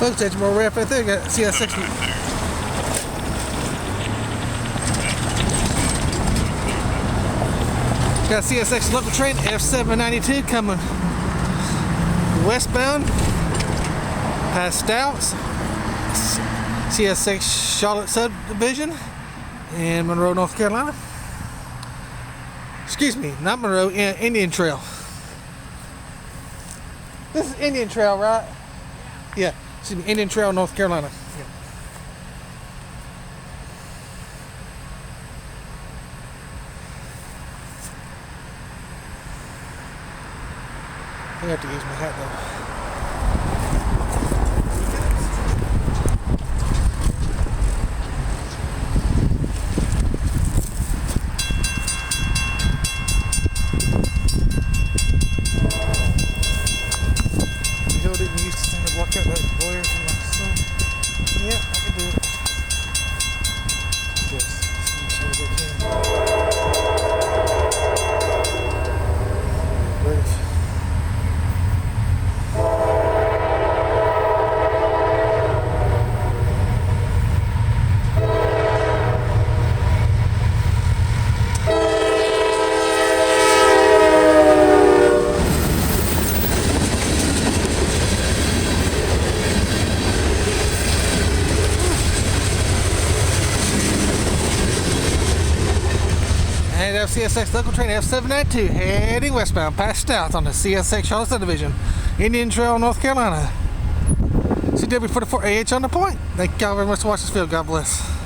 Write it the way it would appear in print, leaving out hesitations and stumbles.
Look, there's more ref right there. Got CSX. Got CSX local train F792 coming westbound past Stouts, CSX Charlotte Subdivision in Monroe, North Carolina. Excuse me, not Monroe, Indian Trail. This is Indian Trail, right? Yeah, excuse me, Indian Trail, North Carolina. Yeah. I have to use my hat though. Didn't use this thing to block out that glare from the sun. Yeah, I can do it. Just make sure they can. British. And CSX local train F792 heading westbound past Stouts on the CSX Charlotte Subdivision, Indian Trail, North Carolina. CW44AH on the point. Thank y'all very much for watching this video. God bless.